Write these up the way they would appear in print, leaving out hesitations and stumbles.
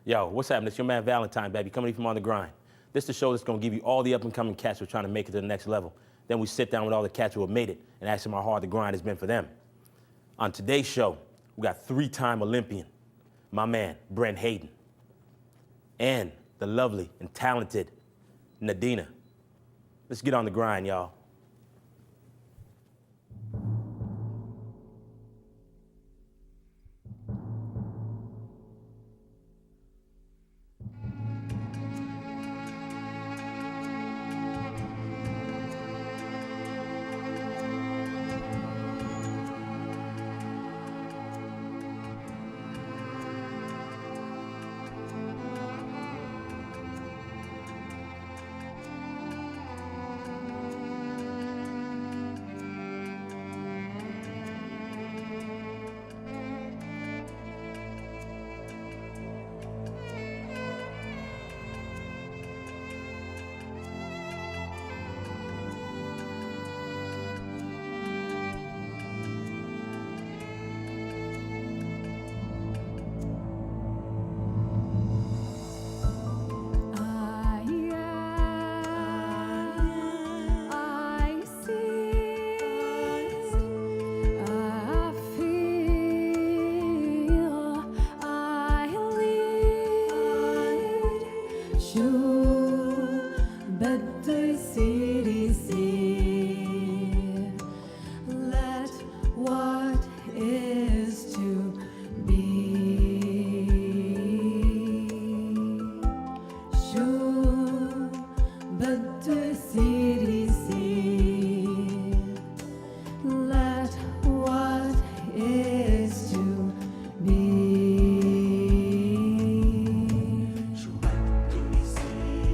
Yo, what's happening? It's your man Valentine, baby, coming from On the Grind. This is the show that's gonna give you all the up-and-coming cats who are trying to make it to the next level. Then we sit down with all the cats who have made it and ask them how hard the grind has been for them. On today's show, we got three-time Olympian, my man, Brent Hayden, and the lovely and talented Nadina. Let's get on the grind, y'all. Shou Baddou Yseer, let what is to be. Shou Baddou Yseer, let what is to be. Shou Baddou Yseer,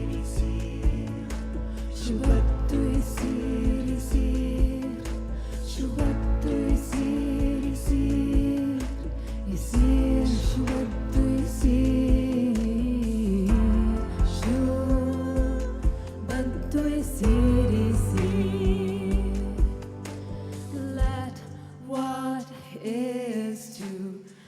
Yseer, Shou Baddou Yseer, Yseer, Yseer, Shou Baddou Yseer, Shou Baddou Yseer, Yseer, let what is to be.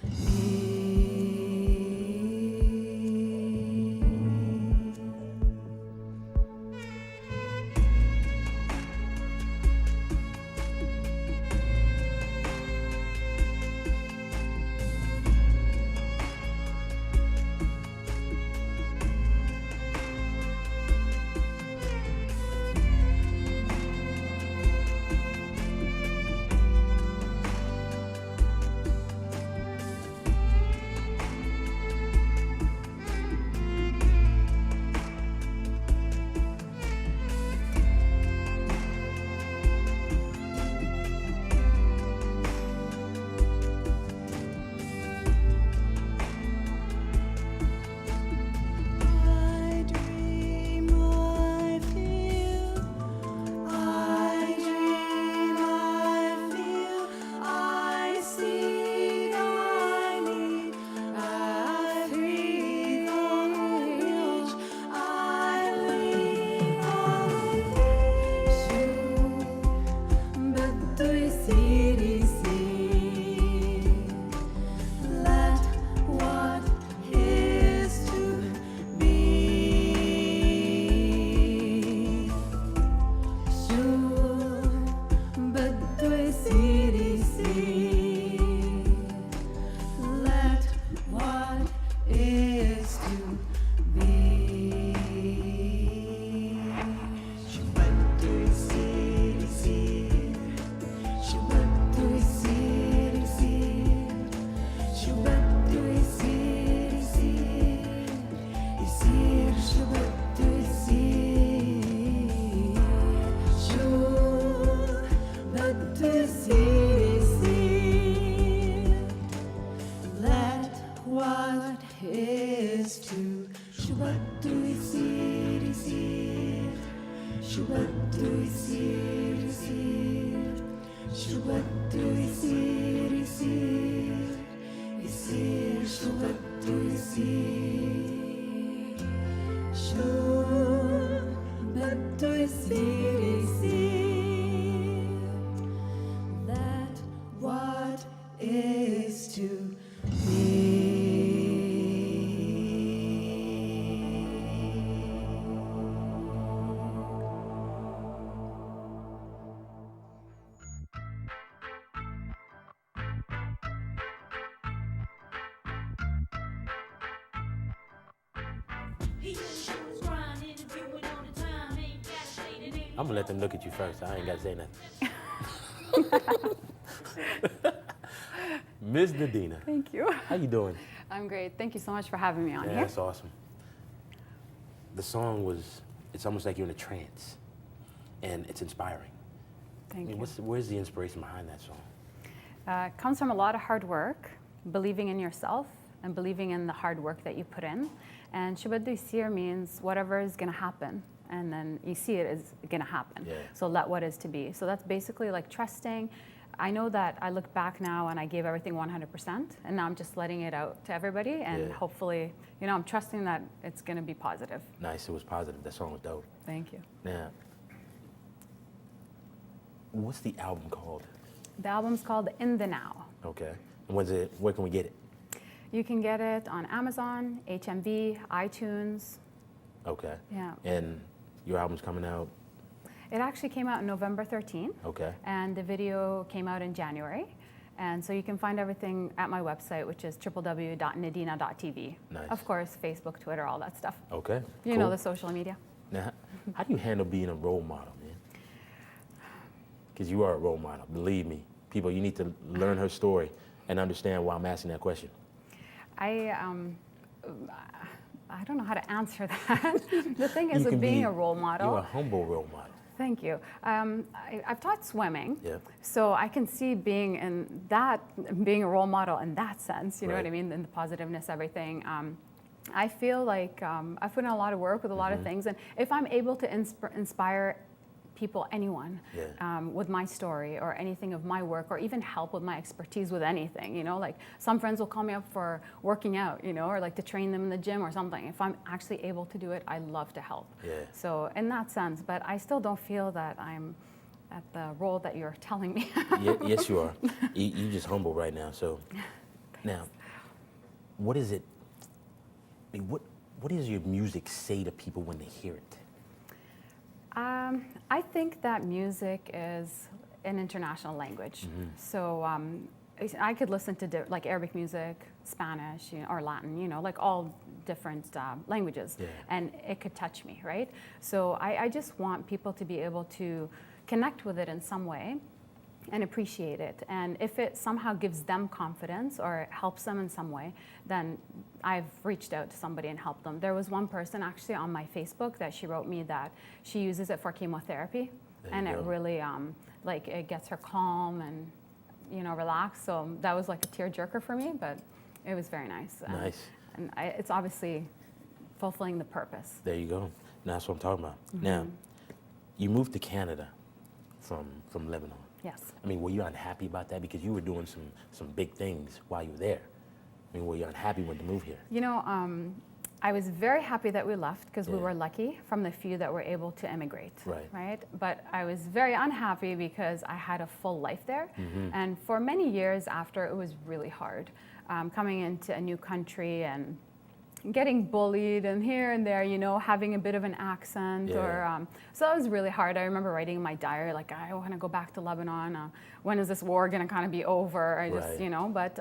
Shou Baddou Yseer, Yseer, Shou Baddou Yseer, Yseer, Shou Baddou Yseer, Yseer, Yseer, Shou Baddou Yseer, Shou Baddou Yseer, Yseer, that what is to be. I'm gonna let them look at you first. I ain't gotta say nothing. Ms. Nadina. Thank you. How you doing? I'm great. Thank you so much for having me on Yeah, here. that's awesome. The song was, it's almost like you're in a trance, and it's inspiring. Thank you. Where's the inspiration behind that song? It comes from a lot of hard work, believing in yourself, and believing in the hard work that you put in. And Shou Baddou Yseer means whatever is going to happen, and then you see it is going to happen. Yeah. So let what is to be. So that's basically like trusting. I know that I look back now and I gave everything 100%, and now I'm just letting it out to everybody, and Yeah. hopefully, you know, I'm trusting that it's going to be positive. Nice, it was positive. That song was dope. Thank you. Now, what's the album called? The album's called In the Now. Okay. And where can we get it? You can get it on Amazon, HMV, iTunes. Okay. Yeah. And your album's coming out? It actually came out November 13th. Okay. And the video came out in January. And so you can find everything at my website, which is www.nadina.tv. Nice. Of course, Facebook, Twitter, all that stuff. Okay. You know the social media. Now, how do you handle being a role model, man? Because you are a role model, believe me. People, you need to learn her story and understand why I'm asking that question. I don't know how to answer that. The thing is, with being a role model. You're a humble role model. Thank you. I've taught swimming, Yeah. so I can see being a role model in that sense. You know Right. what I mean? And the positiveness, everything. I feel like I've put in a lot of work with a lot of things, and if I'm able to inspire people, anyone, Yeah. with my story or anything of my work, or even help with my expertise with anything, you know, like some friends will call me up for working out, you know, or like to train them in the gym or something. If I'm actually able to do it, I love to help. Yeah. So in that sense, but I still don't feel that I'm at the role that you're telling me. Yes, you are. You're just humble right now. So now, what is it? I mean, what does your music say to people when they hear it? I think that music is an international language. So I could listen to like Arabic music, Spanish, you know, or Latin, you know, like all different languages, Yeah. and it could touch me, right? So I just want people to be able to connect with it in some way and appreciate it. And if it somehow gives them confidence or helps them in some way, then I've reached out to somebody and helped them. There was one person actually on my Facebook that she wrote me that she uses it for chemotherapy, and it really like it gets her calm and, you know, relaxed. So that was like a tearjerker for me, but it was very nice. Nice. And it's obviously fulfilling the purpose. There you go. Now that's what I'm talking about. Now, you moved to Canada from Lebanon. Yes. I mean, were you unhappy about that? Because you were doing some big things while you were there. I mean, were you unhappy when you moved here? You know, I was very happy that we left because we Yeah. were lucky from the few that were able to immigrate. Right. But I was very unhappy because I had a full life there. And for many years after, it was really hard coming into a new country and getting bullied and here and there, you know, having a bit of an accent. Yeah. Or so it was really hard. I remember writing in my diary, like, I want to go back to Lebanon. When is this war going to kind of be over? I just, Right. you know, but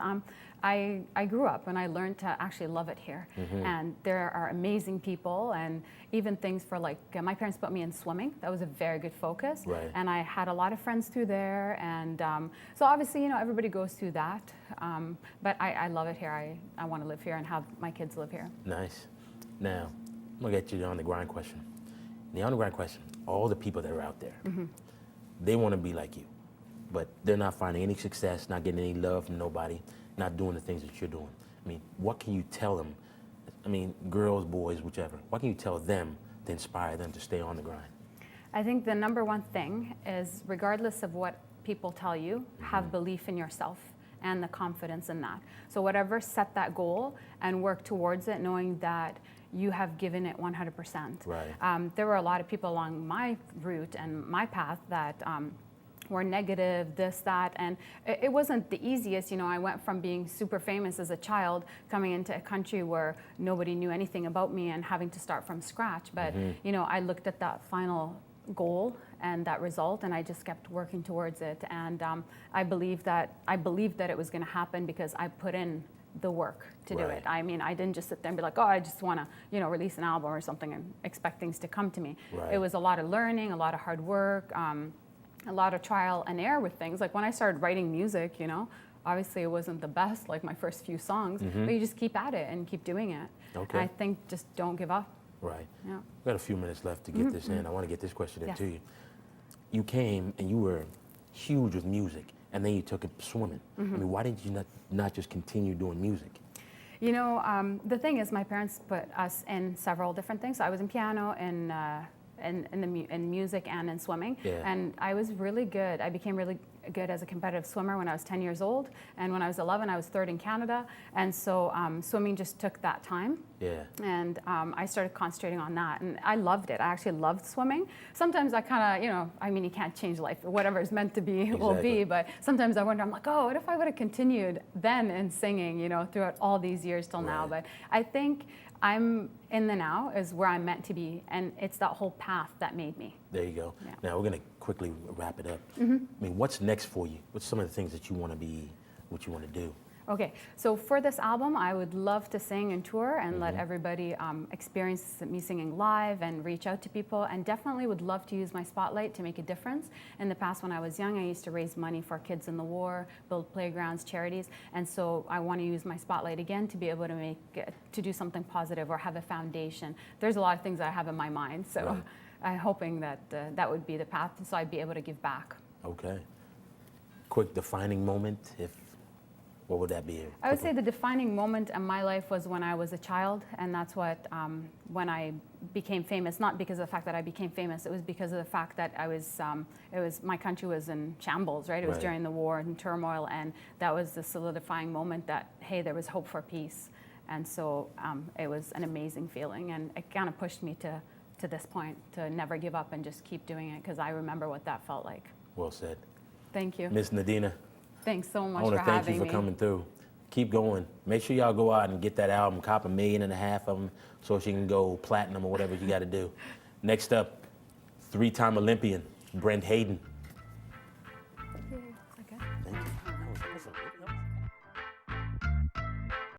I grew up and I learned to actually love it here. And there are amazing people, and even things for like, my parents put me in swimming. That was a very good focus. Right. And I had a lot of friends through there. And so obviously, you know, everybody goes through that. But I love it here. I want to live here and have my kids live here. Nice. Now, I'm gonna get you the on the grind question. The on the grind question, all the people that are out there, they wanna be like you, but they're not finding any success, not getting any love from nobody, not doing the things that you're doing. I mean, what can you tell them? I mean, girls, boys, whichever. What can you tell them to inspire them to stay on the grind? I think the number one thing is, regardless of what people tell you, have belief in yourself and the confidence in that. So whatever, set that goal and work towards it, knowing that you have given it 100%. Right. There were a lot of people along my route and my path that were negative, this, that, and it wasn't the easiest. You know, I went from being super famous as a child, coming into a country where nobody knew anything about me and having to start from scratch. But, you know, I looked at that final goal and that result, and I just kept working towards it. And I believed that it was going to happen because I put in the work to do Right. it. I mean, I didn't just sit there and be like, oh, I just want to, you know, release an album or something and expect things to come to me. Right. It was a lot of learning, a lot of hard work, a lot of trial and error with things. Like when I started writing music, you know, obviously it wasn't the best, like my first few songs, but you just keep at it and keep doing it. Okay. And I think just don't give up. Right. Yeah. We've got a few minutes left to get this in. I want to get this question in Yes. to you. You came and you were huge with music, and then you took it swimming. I mean, why did you not just continue doing music? You know, the thing is, my parents put us in several different things. So I was in piano and in music and in swimming. Yeah. And I was really good. I became really good as a competitive swimmer when I was 10 years old. And when I was 11, I was third in Canada. And so swimming just took that time. Yeah. And I started concentrating on that. And I loved it. I actually loved swimming. Sometimes I kind of, you know, I mean, you can't change life. Whatever is meant to be will Exactly. be. But sometimes I wonder, I'm like, oh, what if I would have continued then in singing, you know, throughout all these years till now. Right. But I think I'm in the now is where I'm meant to be. And it's that whole path that made me. There you go. Yeah. Now we're going to quickly wrap it up. I mean, what's next for you? What's some of the things that you want to be, what you want to do? Okay, so for this album, I would love to sing and tour and let everybody experience me singing live and reach out to people, and definitely would love to use my spotlight to make a difference. In the past, when I was young, I used to raise money for kids in the war, build playgrounds, charities, and so I want to use my spotlight again to be able to to do something positive or have a foundation. There's a lot of things I have in my mind, so Right. I'm hoping that that would be the path, so I'd be able to give back. Okay. Quick defining moment, what would that be? I would say the defining moment in my life was when I was a child, and that's what, when I became famous, not because of the fact that I became famous, it was because of the fact that my country was in shambles, right? It was Right. during the war and turmoil, and that was the solidifying moment that, hey, there was hope for peace. And so it was an amazing feeling, and it kind of pushed me to this point, to never give up and just keep doing it, because I remember what that felt like. Well said. Thank you. Miss Nadina, Thanks so I much want for to thank having you for me. coming through. Keep going. Make sure y'all go out and get that album, cop 1.5 million of them so she can go platinum or whatever you got to do. Next up, 3-time Olympian, Brent Hayden.